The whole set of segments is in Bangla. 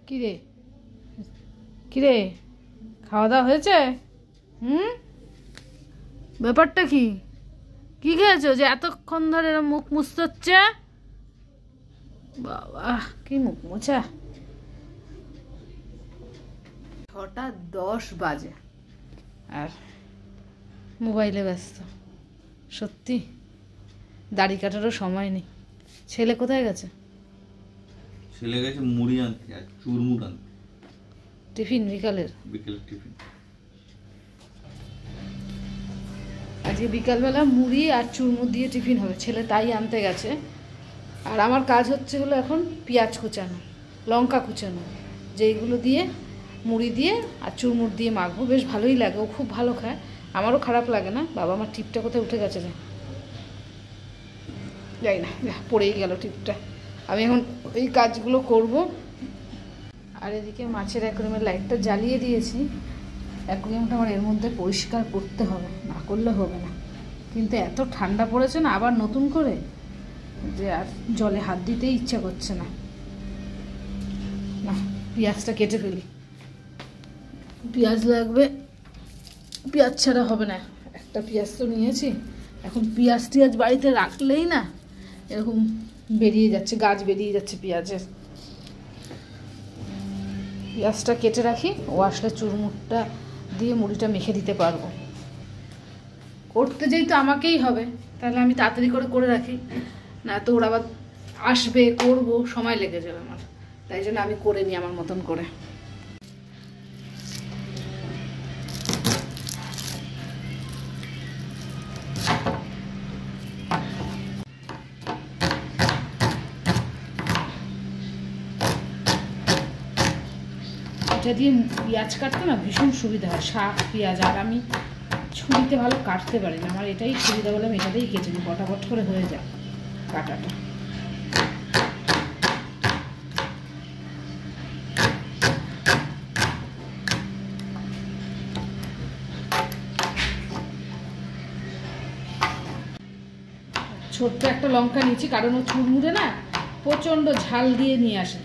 কিরে কিরে খাওয়া দাওয়া হয়েছে? ব্যাপারটা কি কি খেয়েছো যে এতক্ষণ ধরে মুখ মুছতে হচ্ছে? বাবা কি মুখ মোছা। 6:10 বাজে আর মোবাইলে ব্যস্ত। সত্যি দাড়ি কাটারও সময় নেই। ছেলে কোথায় গেছে? ছেলে গেছে মুড়ি আনতে আর চুরমুড় আনতে। টিফিন বিকালের টিফিন আজকে বিকালবেলা মুড়ি আর চুরমুড় দিয়ে টিফিন হবে। ছেলে তাই আনতে গেছে। আর আমার কাজ হচ্ছে হলো এখন পেঁয়াজ কুচানো, লঙ্কা কুচানো, যেইগুলো দিয়ে মুড়ি দিয়ে আর চুরমুড় দিয়ে মাখবো। বেশ ভালোই লাগে, ও খুব ভালো খায়, আমারও খারাপ লাগে না। বাবা আমার টিপটা কোথায় উঠে গেছে রে, যাই না, পড়েই গেল টিপটা। আমি এখন এই কাজগুলো করব। আর এদিকে মাছের অ্যাকোয়ারিয়ামের লাইটটা জ্বালিয়ে দিয়েছি। অ্যাকোয়ারিয়ামটা আমার এর মধ্যে পরিষ্কার করতে হবে, না করলে হবে না। কিন্তু এত ঠান্ডা পড়েছে না আবার নতুন করে, যে আর জলে হাত দিতেই ইচ্ছা করছে না। না, পেঁয়াজটা কেটে ফেলি, পেঁয়াজ লাগবে, পেঁয়াজ ছাড়া হবে না। একটা পেঁয়াজ তো নিয়েছি, এখন পেঁয়াজ টিয়াজ বাড়িতে রাখলেই না এরকম বেরিয়ে যাচ্ছে, গাছ বেরিয়ে যাচ্ছে পেঁয়াজের। পেঁয়াজটা কেটে রাখি, ও আসলে চুরমুড়টা দিয়ে মুড়িটা মেখে দিতে পারবো। করতে যেই তো আমাকেই হবে, তাহলে আমি তাড়াতাড়ি করে রাখি, না তো ওরা আবার আসবে, করব, সময় লেগে যাবে আমার। তাই জন্য আমি করে নিই আমার মতন করে। এটা দিয়ে পেঁয়াজ কাটতে না ভীষণ সুবিধা হয়, শাক পেঁয়াজ। আর আমি ছুরিতে ভালো কাটতে পারি না, আমার এটাই সুবিধা বলে আমি এটাতেই কেটে নিই, বটাবট করে হয়ে যায় কাটাটা। ছোট্ট একটা লঙ্কা নিয়েছি, কারণ ও চুরমুড়ে না প্রচণ্ড ঝাল দিয়ে নিয়ে আসে।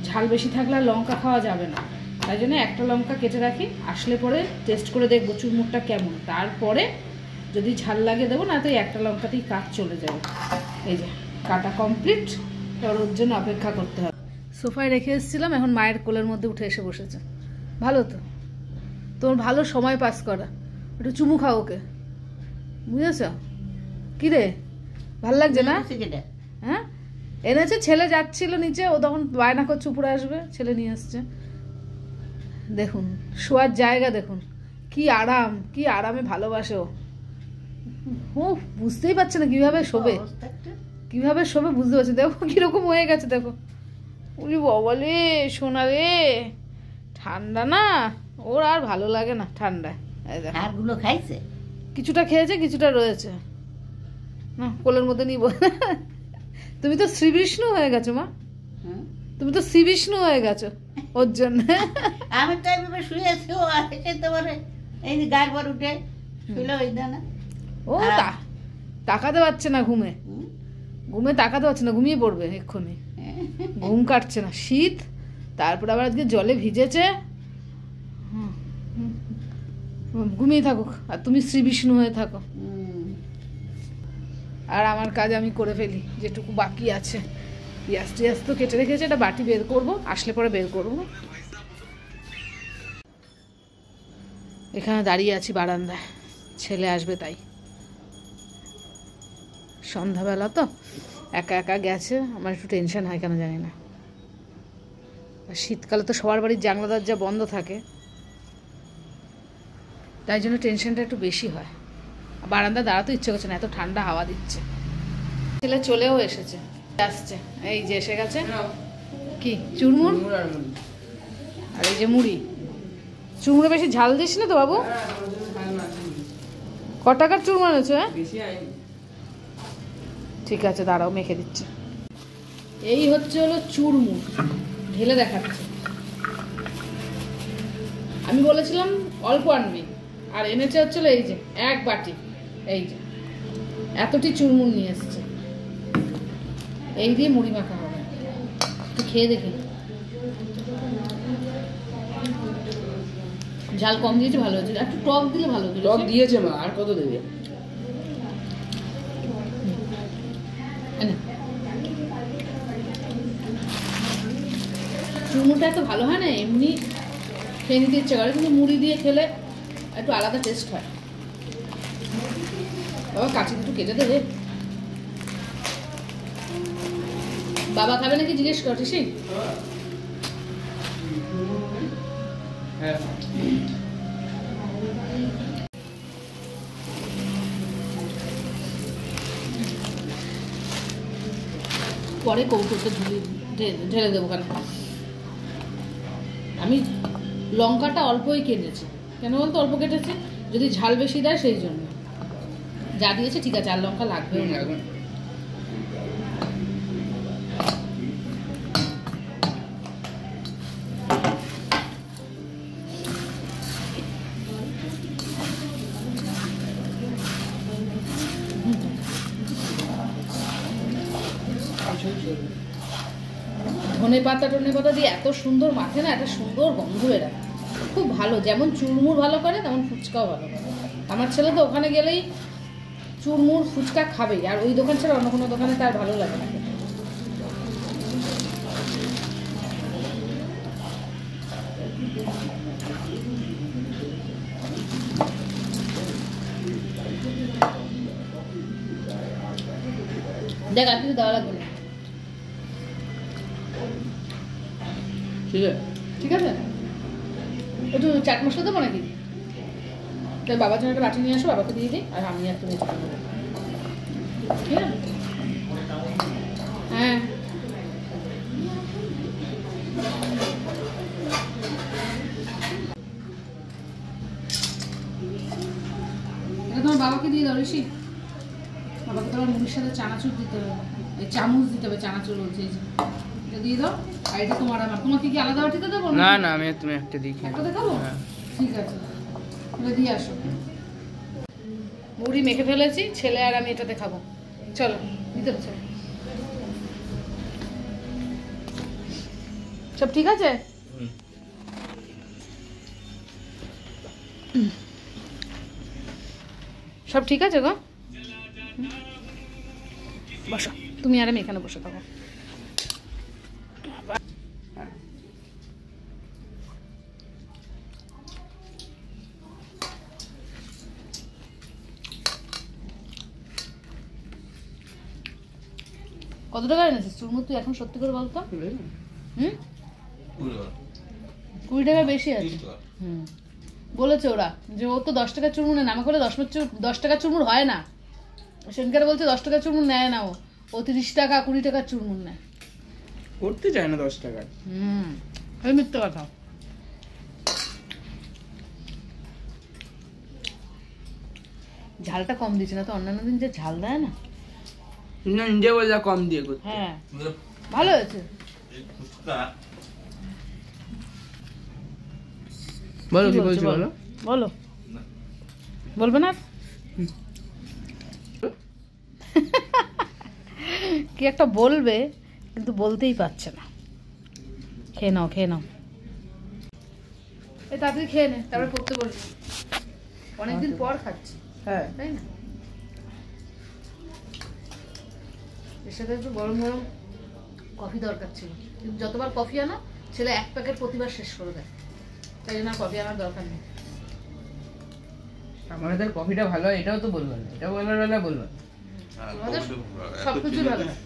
ঝাল বেশি থাকলে আর লঙ্কা খাওয়া যাবে না, তাই জন্য একটা লঙ্কা কেটে রাখি। আসলে পরে টেস্ট করে দেখবো চুরমুড়টা কেমন, তারপরে যদি ঝাল লাগে দেবো, না তো একটা লঙ্কাতেই কাজ চলে যাবে। এই যে কাটা কমপ্লিট, এবার ওর জন্য অপেক্ষা করতে হবে। সোফায় রেখে এসেছিলাম, এখন মায়ের কোলের মধ্যে উঠে এসে বসেছে। ভালো তো, তোমার ভালো সময় পাস করা। একটু চুমু খাও ওকে, বুঝেছ? কি রে, ভাল লাগছে না? হ্যাঁ এনেছে, ছেলে যাচ্ছিল নিচে, ও তখন বায়না করছে উপরে আসবে, ছেলে নিয়ে আসছে। দেখুন শোয়ার জায়গা দেখুন, কি আরাম, কি আরামে ভালোবাসে ও। বুঝতেই পারছে না কিভাবে শোবে, কিভাবে শোবে বুঝতে পারছে। দেখো কিরকম হয়ে গেছে, দেখো। বলি বলে সোনা রে, ঠান্ডা না ওর আর ভালো লাগে না ঠান্ডায়। হাড়গুলো খাইছে, কিছুটা খেয়েছে, কিছুটা রয়েছে। না কোলের মধ্যে নিব। তুমি তো শ্রী বিষ্ণু হয়ে গেছো মা, তুমি তো শ্রী বিষ্ণু হয়ে গেছো ওর জন্য। আমি তো এইভাবে শুয়েছি, ও এসে তোমার এই যে গায়ের পর উঠে শুলে ওই না। ও তাকাতে পারছে না, ঘুমে তাকাতে পারছে না, ঘুমিয়ে পড়বে এক্ষুনি। ঘুম কাটছে না, শীত, তারপর আবার আজকে জলে ভিজেছে। ঘুমিয়ে থাকুক, আর তুমি শ্রী বিষ্ণু হয়ে থাকো। আর আমার কাজ আমি করে ফেলি, যেটুকু বাকি আছে। পেঁয়াজ টিয়াজ তো কেটে রেখেছে, এটা বাটি বের করব, আসলে পরে বের করব। এখানে দাঁড়িয়ে আছি বারান্দায়, ছেলে আসবে তাই। সন্ধ্যাবেলা তো একা একা গেছে, আমার একটু টেনশন হয় কেন জানি না। শীতকালে তো সবার বাড়ির জানলা দরজা বন্ধ থাকে, তাই জন্য টেনশনটা একটু বেশি হয়। বারান্দা দাঁড়াতে ইচ্ছে করছে না, এত ঠান্ডা হাওয়া দিচ্ছে। ছেলে চলেও এসেছে, আসছে, এই যে এসে গেছে। কি চুরমুর আর এই যে মুড়ি। চুরমুড়ে বেশি ঝাল দিস না তো বাবু? ক টাকার চুরমুর আছে? ঠিক আছে দাঁড়াও, মেখে দিচ্ছি। এই হচ্ছে হলো চুরমুর, ঢেলে দেখাচ্ছে। আমি বলেছিলাম অল্প আনবি, আর এনেছে হচ্ছিল এই যে এক বাটি, এই যে এতটি চুরমুর নিয়ে এসছে। এই দিয়ে মুড়ি মাখা হবে, একটু খেয়ে দেখি। ঝাল কম দিয়েছে, ভালো হয়েছে। একটু টক দিলে ভালো হতো। টক দিয়েছে মা, আর কত দেবে? চুরমুরটা এত ভালো হয় না, এমনি খেয়ে নিতে ইচ্ছে করে, কিন্তু মুড়ি দিয়ে খেলে একটু আলাদা টেস্ট হয়। বাবা কাঁচি একটু কেটে দেবে। বাবা খাবে নাকি জিজ্ঞেস কর টিসি। হ্যাঁ পরে কৌটোতে ঢেলে দেবো। কেন আমি লঙ্কাটা অল্পই কেটেছি, কেন বলতো অল্প কেটেছি, যদি ঝাল বেশি দেয় সেই জন্য। যা দিয়েছে ঠিক আছে, আর লঙ্কা লাগবেও না। ধনে পাতা দিয়ে এত সুন্দর মাখে না, একটা সুন্দর গন্ধ বেরোয়, খুব ভালো। যেমন চুরমুর ভালো করে তেমন ফুচকাও ভালো করে। আমার ছেলে তো ওখানে গেলেই চুরমুর ফুচকা খাবেই, আর ওই দোকান ছাড়া অন্য কোনো দোকানে তার ভালো লাগে না। দেখ আর কিছু দেওয়া লাগবে না। ঠিক আছে, ঠিক আছে, একটু চাট মশলা দেবো নাকি? তাই বাবার জন্য একটা বাটি নিয়ে আসো, বাবাকে দিয়ে দিই, আর আমি আর তুমি চাট দেবো। ঠিক আছে? হ্যাঁ এটা তোমার বাবাকে দিয়ে দাও ঋষি। বাবাকে তোমার মুড়ির সাথে চানাচুর দিতে হবে, এই চামচ দিতে হবে, চানাচুর বলছে। এই যে এটা দিয়ে দাও, আর এটা তোমার আমার। তোমাকে কি আলাদা বাটিতে দেবো? না না, আমি তুমি একটা দেখি। একটা দেখাবো? ঠিক আছে, এটা দিয়ে আসো। মুড়ি মেখে ফেলেছি, ছেলে আর আমি এটাতে খাবো। চলো দিতে চলো। সব ঠিক আছে? সব ঠিক আছে গো? বসো, তুমি আর আমি এখানে বসে থাকো। কত টাকা এনেছিস চুরমুর তুই এখন, সত্যি করে বলতো? হুম, 20 টাকার বেশি আছে। হুম, বলেছে ওরা যে ও তো 10 টাকার চুরমুর নেয় না। আমাকে 10 টাকার চুরমুর হয় না। সেনকারে বলছে 10 টাকার চুরমুর নেয় না, ও 30 টাকা 20 টাকার চুরমুর নেয়। করতে চায় না 10 টাকা। হুম, ওই মিথ্যে কথা। ঝালটা কম দিয়েছে না তো, অন্যান্য দিন যে ঝাল দেয় না। না, নিজে বলে কম দিয়ে করতে। হ্যাঁ ভালো হয়েছে। বলো কি বলছো, বলো বলো। বলবে না? কি একটা বলবে, কিন্তু বলতেই পারছে না। খেয়ে নাও, খেয়ে নাও। এই তাড়াতাড়ি খেয়ে নে, তারপরে পড়তে বলবি। অনেকদিন পর খাচ্ছি, হ্যাঁ। তাই না? এর সাথে একটু গরম গরম কফি দরকার ছিল, কিন্তু যতবার কফি আনো ছেলে 1 প্যাকেট প্রতিবার শেষ করে দেয়, তাই জন্য কফি আনার দরকার নেই। আমাদের কফিটা ভালো হয় এটাও তো বলবো না, এটা বলার বেলা বলবো না। তোমাদের সবকিছু ভালো হয়।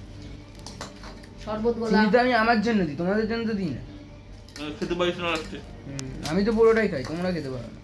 শরবত গোলা চিনি তো আমি আমার জন্য দিই, তোমাদের জন্য তো দিই না। খেতে পারিস না আজকে। আমি তো পুরোটাই খাই, তোমরা খেতে পারো না।